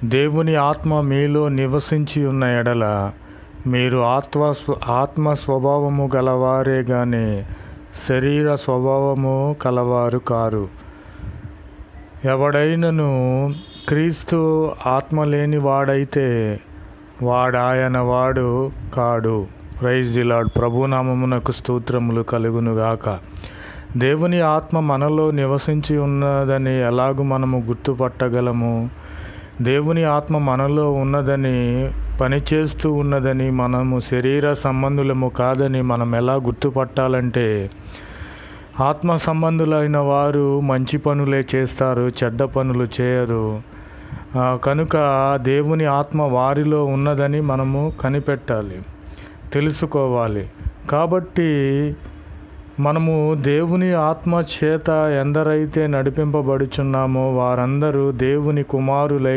దేవుని ఆత్మ మీలో నివసించి ఉన్న ఎడల మీరు ఆత్మ స్వభావము గలవారే గాని శరీర స్వభావము కలవారు కారు. ఎవడైనను క్రీస్తు ఆత్మ లేని వాడైతే వాడాయన వాడు కాడు. Praise the lord. ప్రభునామమునకు స్తోత్రములు కలుగునుగాక. దేవుని ఆత్మ మనలో నివసించి ఉన్నదని ఎలాగూ మనము గుర్తుపట్టగలము? దేవుని ఆత్మ మనలో ఉన్నదని, పనిచేస్తూ ఉన్నదని, మనము శరీర సంబంధులము కాదని మనం ఎలా గుర్తుపట్టాలంటే, ఆత్మ సంబంధులైన వారు మంచి పనులే చేస్తారు, చెడ్డ పనులు చేయరు. కనుక దేవుని ఆత్మ వారిలో ఉన్నదని మనము కనిపెట్టాలి, తెలుసుకోవాలి. కాబట్టి మనము దేవుని ఆత్మ చేత ఎందరైతే నడిపింపబడుచున్నామో వారందరూ దేవుని కుమారులై